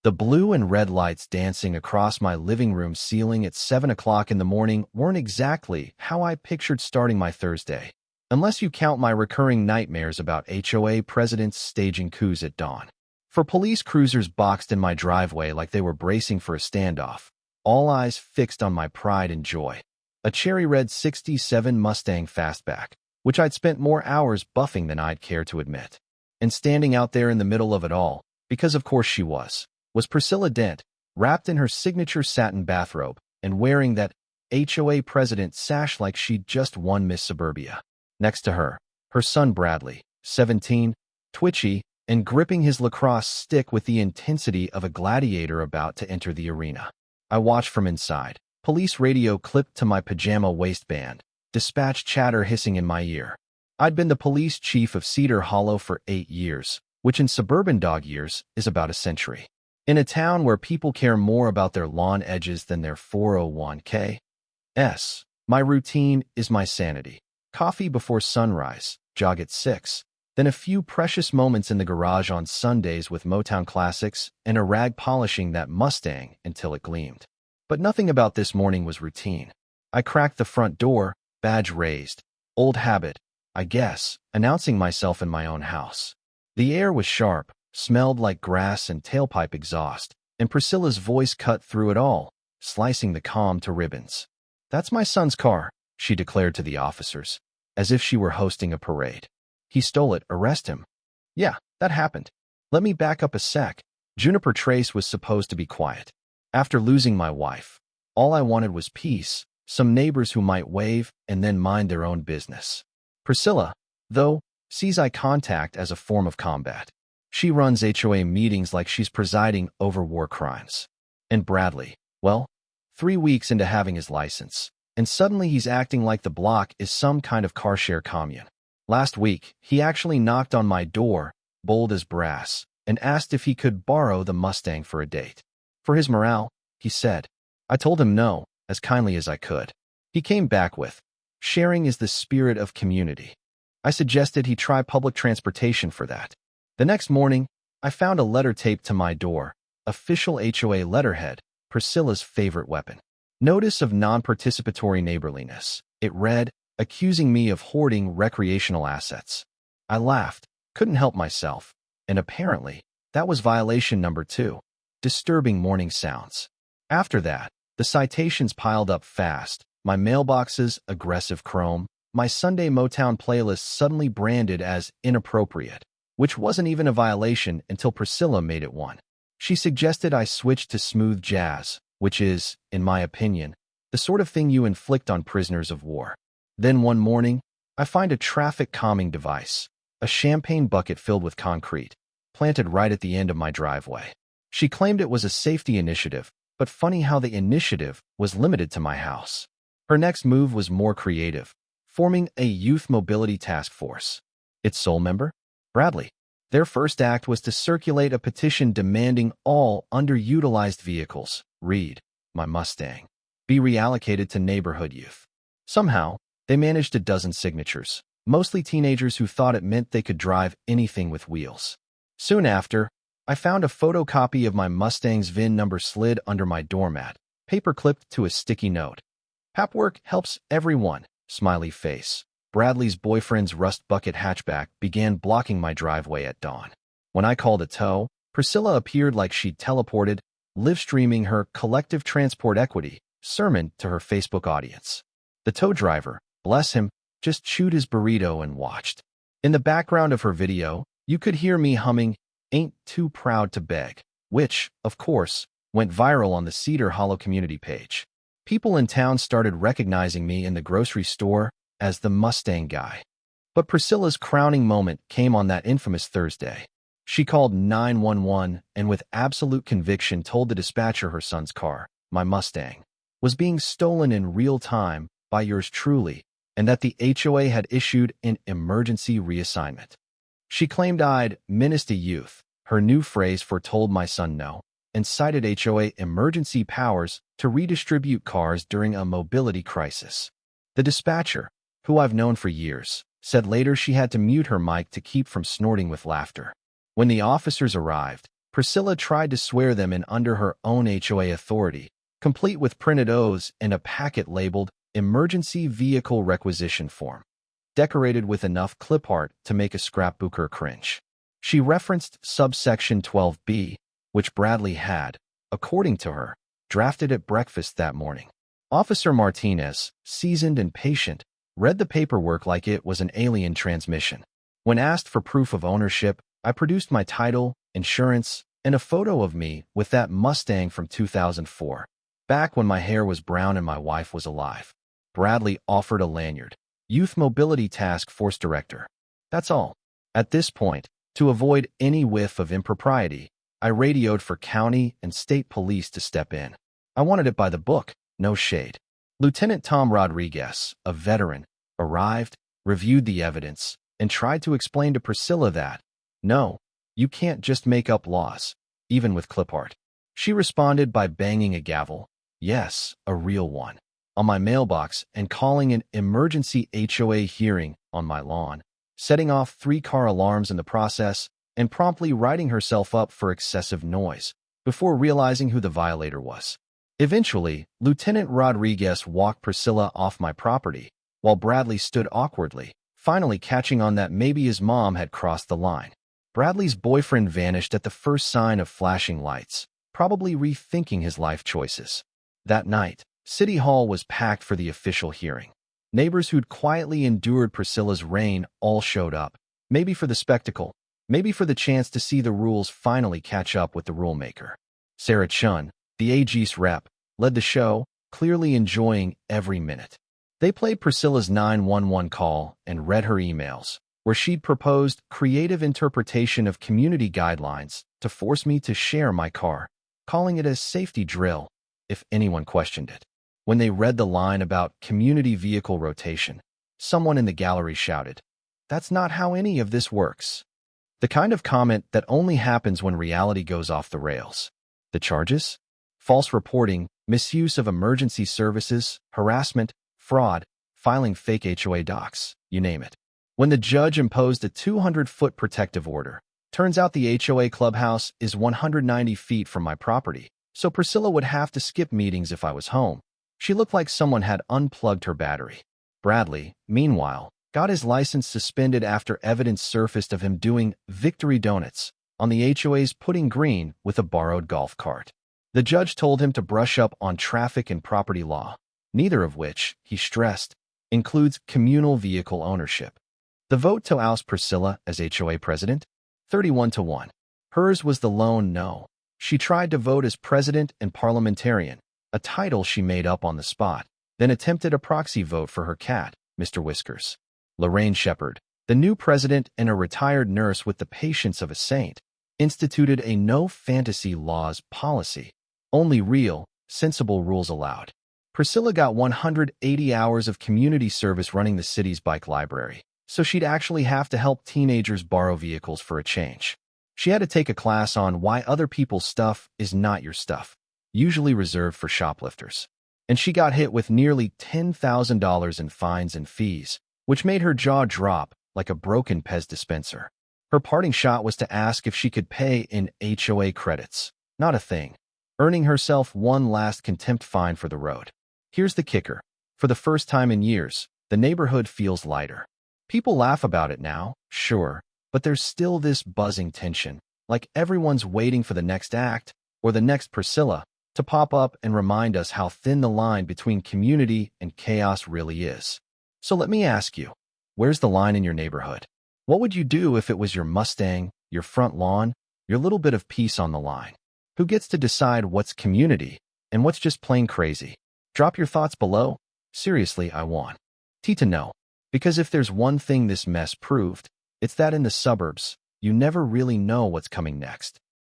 The blue and red lights dancing across my living room ceiling at 7 o'clock in the morning weren't exactly how I pictured starting my Thursday, unless you count my recurring nightmares about HOA presidents staging coups at dawn. For police cruisers boxed in my driveway like they were bracing for a standoff, all eyes fixed on my pride and joy. A cherry red '67 Mustang fastback, which I'd spent more hours buffing than I'd care to admit. And standing out there in the middle of it all, because of course she was Priscilla Dent, wrapped in her signature satin bathrobe and wearing that HOA president sash like she'd just won Miss Suburbia. Next to her, her son Bradley, 17, twitchy, and gripping his lacrosse stick with the intensity of a gladiator about to enter the arena. I watched from inside, police radio clipped to my pajama waistband, dispatch chatter hissing in my ear. I'd been the police chief of Cedar Hollow for 8 years, which in suburban dog years is about a century. In a town where people care more about their lawn edges than their 401(k)s, my routine is my sanity. Coffee before sunrise, jog at 6, then a few precious moments in the garage on Sundays with Motown classics and a rag polishing that Mustang until it gleamed. But nothing about this morning was routine. I cracked the front door, badge raised. Old habit, I guess, announcing myself in my own house. The air was sharp, smelled like grass and tailpipe exhaust, and Priscilla's voice cut through it all, slicing the calm to ribbons. "That's my son's car," she declared to the officers, as if she were hosting a parade. "He stole it, arrest him." Yeah, that happened. Let me back up a sec. Juniper Trace was supposed to be quiet. After losing my wife, all I wanted was peace, some neighbors who might wave and then mind their own business. Priscilla, though, sees eye contact as a form of combat. She runs HOA meetings like she's presiding over war crimes. And Bradley, well, 3 weeks into having his license, and suddenly he's acting like the block is some kind of car share commune. Last week, he actually knocked on my door, bold as brass, and asked if he could borrow the Mustang for a date. For his morale, he said. I told him no, as kindly as I could. He came back with, "Sharing is the spirit of community." I suggested he try public transportation for that. The next morning, I found a letter taped to my door, official HOA letterhead, Priscilla's favorite weapon. Notice of non-participatory neighborliness. It read, accusing me of hoarding recreational assets. I laughed, couldn't help myself, and apparently, that was violation number 2, disturbing morning sounds. After that, the citations piled up fast, my mailboxes aggressive chrome, my Sunday Motown playlist suddenly branded as inappropriate, which wasn't even a violation until Priscilla made it one. She suggested I switch to smooth jazz, which is, in my opinion, the sort of thing you inflict on prisoners of war. Then one morning, I find a traffic calming device, a champagne bucket filled with concrete, planted right at the end of my driveway. She claimed it was a safety initiative, but funny how the initiative was limited to my house. Her next move was more creative, forming a youth mobility task force. Its sole member? Bradley. Their first act was to circulate a petition demanding all underutilized vehicles, read, my Mustang, be reallocated to neighborhood youth. Somehow, they managed a dozen signatures, mostly teenagers who thought it meant they could drive anything with wheels. Soon after, I found a photocopy of my Mustang's VIN number slid under my doormat, paper-clipped to a sticky note. Papwork helps everyone, smiley face. Bradley's boyfriend's rust bucket hatchback began blocking my driveway at dawn. When I called a tow, Priscilla appeared like she'd teleported, live-streaming her collective transport equity sermon to her Facebook audience. The tow driver, bless him, just chewed his burrito and watched. In the background of her video, you could hear me humming, "Ain't Too Proud to Beg," which, of course, went viral on the Cedar Hollow community page. People in town started recognizing me in the grocery store as the Mustang guy. But Priscilla's crowning moment came on that infamous Thursday. She called 911 and with absolute conviction told the dispatcher her son's car, my Mustang, was being stolen in real time by yours truly, and that the HOA had issued an emergency reassignment. She claimed I'd menaced a youth, her new phrase foretold my son no, and cited HOA emergency powers to redistribute cars during a mobility crisis. The dispatcher, who I've known for years, said later she had to mute her mic to keep from snorting with laughter. When the officers arrived, Priscilla tried to swear them in under her own HOA authority, complete with printed O's and a packet labeled Emergency Vehicle Requisition Form, decorated with enough clip art to make a scrapbooker cringe. She referenced subsection 12B, which Bradley had, according to her, drafted at breakfast that morning. Officer Martinez, seasoned and patient, read the paperwork like it was an alien transmission. When asked for proof of ownership, I produced my title, insurance, and a photo of me with that Mustang from 2004, back when my hair was brown and my wife was alive. Bradley offered a lanyard. Youth Mobility Task Force Director. That's all. At this point, to avoid any whiff of impropriety, I radioed for county and state police to step in. I wanted it by the book, no shade. Lieutenant Tom Rodriguez, a veteran, arrived, reviewed the evidence, and tried to explain to Priscilla that, no, you can't just make up laws, even with clip art. She responded by banging a gavel, yes, a real one, on my mailbox and calling an emergency HOA hearing on my lawn, setting off 3 car alarms in the process, and promptly writing herself up for excessive noise, before realizing who the violator was. Eventually, Lieutenant Rodriguez walked Priscilla off my property, while Bradley stood awkwardly, finally catching on that maybe his mom had crossed the line. Bradley's boyfriend vanished at the first sign of flashing lights, probably rethinking his life choices. That night, City Hall was packed for the official hearing. Neighbors who'd quietly endured Priscilla's reign all showed up, maybe for the spectacle, maybe for the chance to see the rules finally catch up with the rulemaker. Sarah Chun, the AG's rep, led the show, clearly enjoying every minute. They played Priscilla's 911 call and read her emails, where she'd proposed creative interpretation of community guidelines to force me to share my car, calling it a safety drill, if anyone questioned it. When they read the line about community vehicle rotation, someone in the gallery shouted, "That's not how any of this works." The kind of comment that only happens when reality goes off the rails. The charges? False reporting, misuse of emergency services, harassment, fraud, filing fake HOA docs, you name it. When the judge imposed a 200-foot protective order, turns out the HOA clubhouse is 190 feet from my property, so Priscilla would have to skip meetings if I was home. She looked like someone had unplugged her battery. Bradley, meanwhile, got his license suspended after evidence surfaced of him doing victory donuts on the HOA's putting green with a borrowed golf cart. The judge told him to brush up on traffic and property law, neither of which, he stressed, includes communal vehicle ownership. The vote to oust Priscilla as HOA president? 31-1. Hers was the lone no. She tried to vote as president and parliamentarian, a title she made up on the spot, then attempted a proxy vote for her cat, Mr. Whiskers. Lorraine Shepard, the new president and a retired nurse with the patience of a saint, instituted a no-fantasy laws policy. Only real, sensible rules allowed. Priscilla got 180 hours of community service running the city's bike library, so she'd actually have to help teenagers borrow vehicles for a change. She had to take a class on why other people's stuff is not your stuff, usually reserved for shoplifters. And she got hit with nearly $10,000 in fines and fees, which made her jaw drop like a broken Pez dispenser. Her parting shot was to ask if she could pay in HOA credits. Not a thing. Earning herself one last contempt fine for the road. Here's the kicker. For the first time in years, the neighborhood feels lighter. People laugh about it now, sure, but there's still this buzzing tension, like everyone's waiting for the next act, or the next Priscilla, to pop up and remind us how thin the line between community and chaos really is. So let me ask you, where's the line in your neighborhood? What would you do if it was your Mustang, your front lawn, your little bit of peace on the line? Who gets to decide what's community and what's just plain crazy? Drop your thoughts below. Seriously, I want to know. Because if there's one thing this mess proved, it's that in the suburbs, you never really know what's coming next.